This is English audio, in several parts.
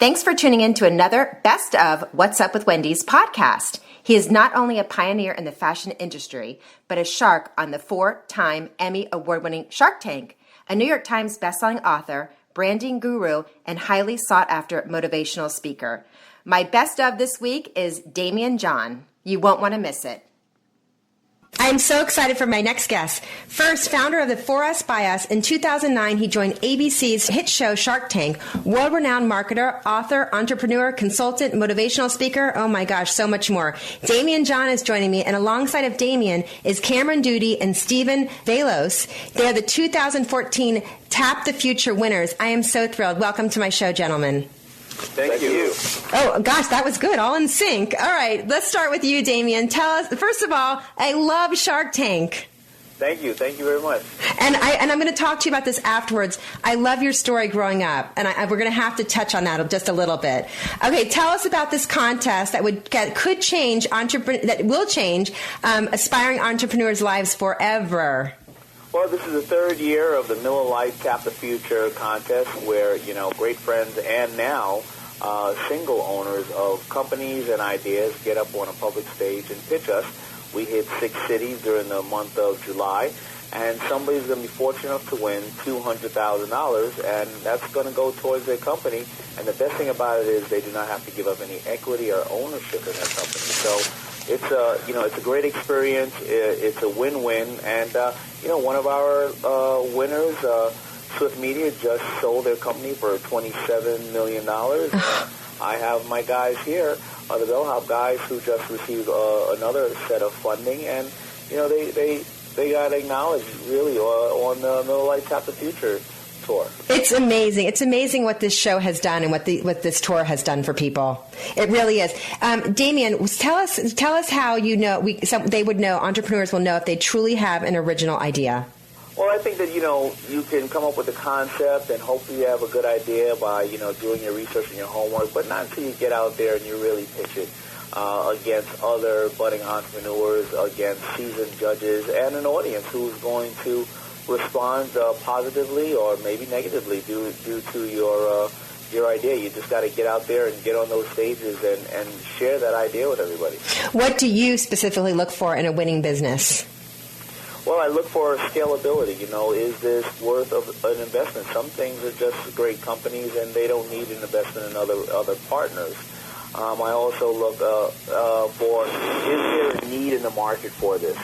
Thanks for tuning in to another Best of What's Up with Wendy's podcast. He is not only a pioneer in the fashion industry, but a shark on the 4-time Emmy award-winning Shark Tank, a New York Times bestselling author, branding guru, and highly sought-after motivational speaker. My best of this week is Daymond John. You won't want to miss it. I'm so excited for my next guest. First, founder of the For Us By Us, in 2009, he joined ABC's hit show Shark Tank, world-renowned marketer, author, entrepreneur, consultant, motivational speaker, oh my gosh, so much more. Daymond John is joining me, and alongside of Damien is Cameron Duty and Stephen Velos. They are the 2014 Tap the Future winners. I am so thrilled. Welcome to my show, gentlemen. Thank you. Oh, gosh, that was good. All in sync. All right, let's start with you, Damien. Tell us, first of all, I love Shark Tank. Thank you. Thank you very much. And I'm going to talk to you about this afterwards. I love your story growing up, and we're going to have to touch on that just a little bit. Okay, tell us about this contest that could change aspiring entrepreneurs' lives forever. Well, this is the third year of the Miller Lite Tap the Future contest where, great friends and now single owners of companies and ideas get up on a public stage and pitch us. We hit 6 cities during the month of July, and somebody's going to be fortunate enough to win $200,000, and that's going to go towards their company. And the best thing about it is they do not have to give up any equity or ownership in their company. So it's a great experience. It's a win-win, and one of our winners, Swift Media, just sold their company for $27 million. I have my guys here, the Bellhops guys, who just received another set of funding, and they got acknowledged really on the Miller Lite Tap the Future tour. It's amazing. It's amazing what this show has done and what this tour has done for people. It really is. Damien, tell us how they would know, entrepreneurs will know if they truly have an original idea. Well, I think that, you can come up with a concept and hopefully you have a good idea by, doing your research and your homework, but not until you get out there and you really pitch it against other budding entrepreneurs, against seasoned judges, and an audience who's going to respond positively or maybe negatively due to your idea. You just got to get out there and get on those stages and share that idea with everybody. What do you specifically look for in a winning business? Well, I look for scalability. Is this worth of an investment? Some things are just great companies and they don't need an investment in other partners. I also look for, is there a need in the market for this?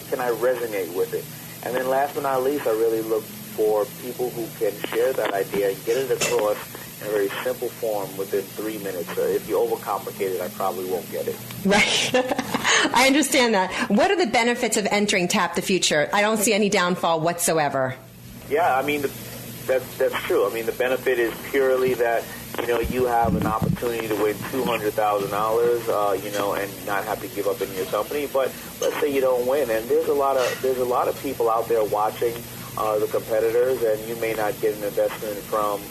Can I resonate with it? And then last but not least, I really look for people who can share that idea and get it across in a very simple form within 3 minutes. If you overcomplicate it, I probably won't get it. Right. I understand that. What are the benefits of entering Tap the Future? I don't see any downfall whatsoever. Yeah, that's true. The benefit is purely that, you have an opportunity to win $200,000, and not have to give up in your company. But let's say you don't win, and there's a lot of people out there watching the competitors, and you may not get an investment from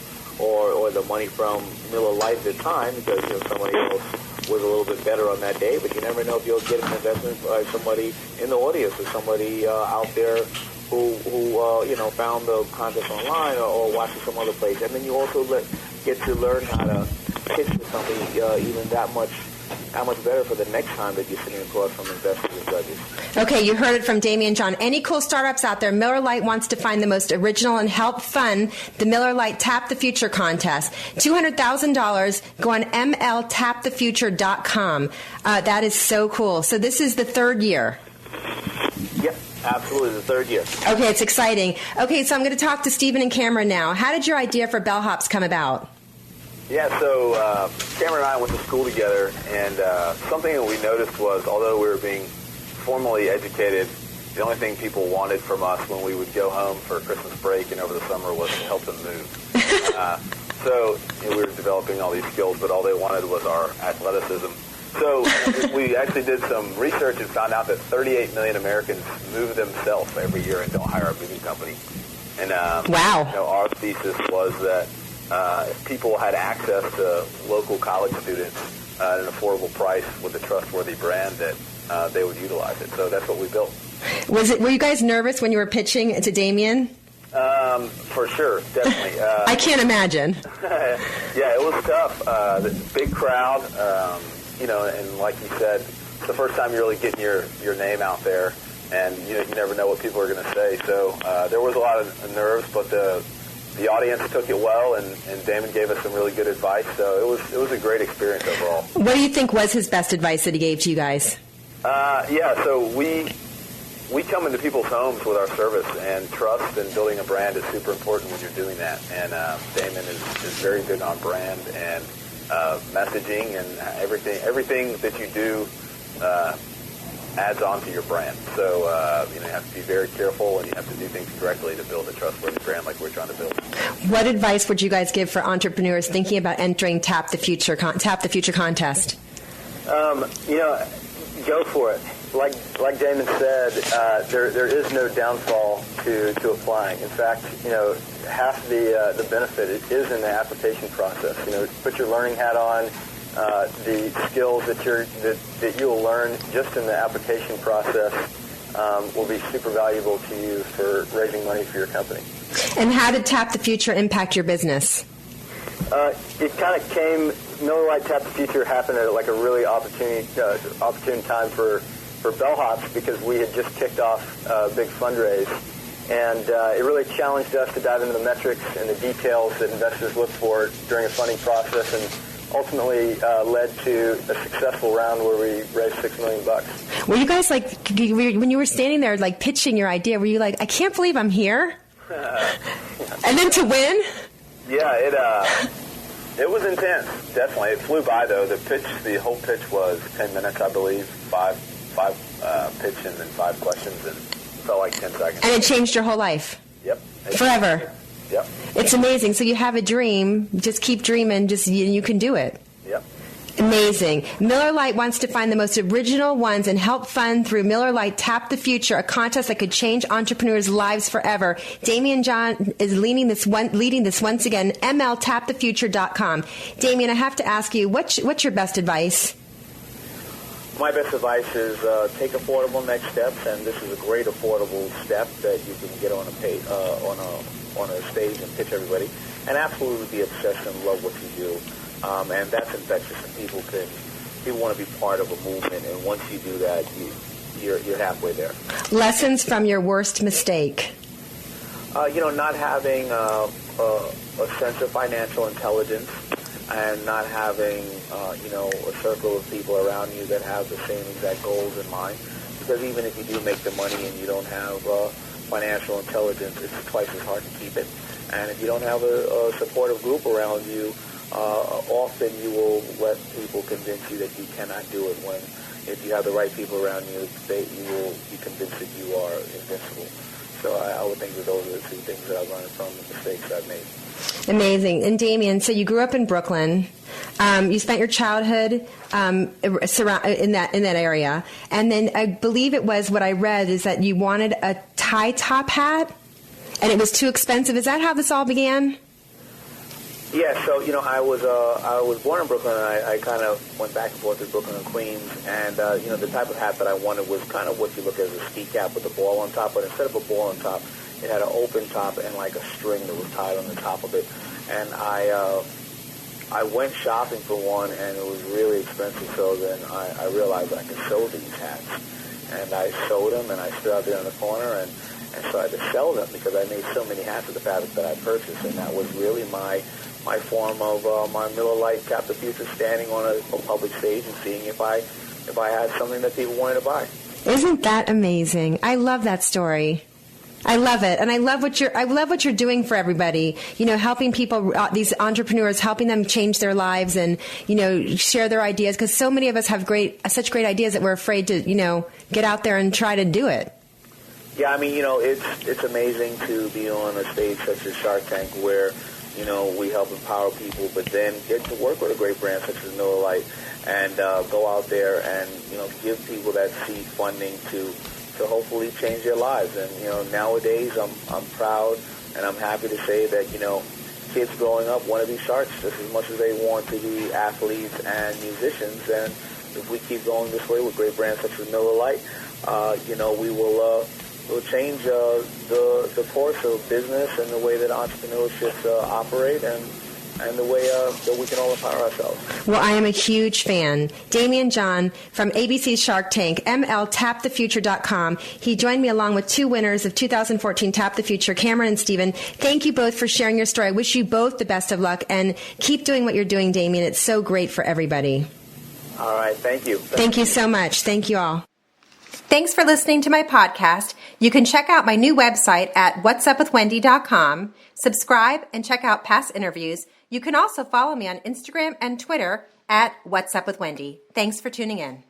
or the money from Miller Lite at the time because somebody else was a little bit better on that day. But you never know if you'll get an investment by somebody in the audience or somebody out there who found the contest online or watched it some other place. And then you also get to learn how to pitch to somebody even that much better for the next time that you're sitting across from investors and judges. Okay, you heard it from Daymond John. Any cool startups out there? Miller Lite wants to find the most original and help fund the Miller Lite Tap the Future contest. $200,000. Go on mltapthefuture.com. That is so cool. So this is the third year. Yep. Absolutely, the third year. Okay, it's exciting. Okay, so I'm going to talk to Stephen and Cameron now. How did your idea for Bellhops come about? Yeah, so Cameron and I went to school together, and something that we noticed was, although we were being formally educated, the only thing people wanted from us when we would go home for Christmas break and over the summer was to help them move. So we were developing all these skills, but all they wanted was our athleticism. So we actually did some research and found out that 38 million Americans move themselves every year and don't hire a moving company. And wow. Our thesis was that if people had access to local college students at an affordable price with a trustworthy brand, that they would utilize it. So that's what we built. Were you guys nervous when you were pitching to Damien? For sure, definitely. I can't imagine. Yeah, it was tough. The big crowd, and like you said, it's the first time you're really getting your name out there, and you never know what people are going to say. So there was a lot of nerves, but the audience took it well, and Damon gave us some really good advice. So it was a great experience overall. What do you think was his best advice that he gave to you guys? So we come into people's homes with our service, and trust and building a brand is super important when you're doing that. And Damon is very big on brand and messaging, and everything that you do adds on to your brand. So you have to be very careful, and you have to do things correctly to build a trustworthy brand like we're trying to build. What advice would you guys give for entrepreneurs thinking about entering Tap the Future contest? Go for it. Like Damon said, there is no downfall to applying. In fact, half the benefit is in the application process. Put your learning hat on. The skills that you'll learn just in the application process will be super valuable to you for raising money for your company. And how did Tap the Future impact your business? It kind of came. Miller Lite Tap the Future happened at like a really opportune time for Bellhops, because we had just kicked off a big fundraise, and it really challenged us to dive into the metrics and the details that investors look for during a funding process, and ultimately led to a successful round where we raised $6 million. Were you guys when you were standing there pitching your idea, were you like, I can't believe I'm here? And then to win? Yeah, it was intense, definitely. It flew by, though. The whole pitch was 10 minutes, I believe, five pitch and then 5 questions, and it felt like 10 seconds. And it changed your whole life? Yep. Forever? Yep. It's amazing. So you have a dream, just keep dreaming, you can do it. Yep. Amazing. Miller Lite wants to find the most original ones and help fund through Miller Lite Tap the Future, a contest that could change entrepreneurs' lives forever. Daymond John is leading this once again, mltapthefuture.com. Damien, I have to ask you, what's your best advice? My best advice is take affordable next steps, and this is a great affordable step that you can get on a stage and pitch everybody, and absolutely be obsessed and love what you do. And that's infectious, and people want to be part of a movement, and once you do that, you're halfway there. Lessons from your worst mistake. Not having a sense of financial intelligence, and not having a circle of people around you that have the same exact goals in mind. Because even if you do make the money and you don't have financial intelligence, it's twice as hard to keep it. And if you don't have a supportive group around you, often you will let people convince you that you cannot do it, when if you have the right people around you, you will be convinced that you are invincible. So I would think that those are the 2 things that I've learned from the mistakes I've made. Amazing. And Damien, so you grew up in Brooklyn. You spent your childhood in that area, and then I believe it was what I read is that you wanted a tie top hat, and it was too expensive. Is that how this all began? Yeah. So I was born in Brooklyn, and I kind of went back and forth to Brooklyn and Queens, and the type of hat that I wanted was kind of what you look at as a ski cap with a ball on top, but instead of a ball on top, it had an open top and like a string that was tied on the top of it. And I went shopping for one, and it was really expensive. So then I realized I could sew these hats, and I sewed them, and I stood out there in the corner and started to sell them, because I made so many hats of the fabric that I purchased, and that was really my form of my Miller Lite Tap the Future, standing on a public stage and seeing if I had something that people wanted to buy. Isn't that amazing? I love that story. I love it, and I love what you're doing for everybody. Helping people, these entrepreneurs, helping them change their lives, and share their ideas. Because so many of us have such great ideas that we're afraid to get out there and try to do it. Yeah, I mean, it's amazing to be on a stage such as Shark Tank, where we help empower people, but then get to work with a great brand such as Miller Lite, and go out there and give people that seed funding to hopefully change their lives. And nowadays I'm proud and I'm happy to say that kids growing up want to be sharks just as much as they want to be athletes and musicians. And if we keep going this way with great brands such as Miller Lite, we will change the course of business and the way that entrepreneurship operate, and the way that we can all empower ourselves. Well, I am a huge fan. Daymond John from ABC's Shark Tank, MLTapTheFuture.com. He joined me along with 2 winners of 2014 Tap the Future, Cameron and Stephen. Thank you both for sharing your story. I wish you both the best of luck, and keep doing what you're doing, Damien. It's so great for everybody. All right. Thank you. Thank you so much. Thank you all. Thanks for listening to my podcast. You can check out my new website at whatsupwithwendy.com. Subscribe and check out past interviews. You can also follow me on Instagram and Twitter at What's Up with Wendy. Thanks for tuning in.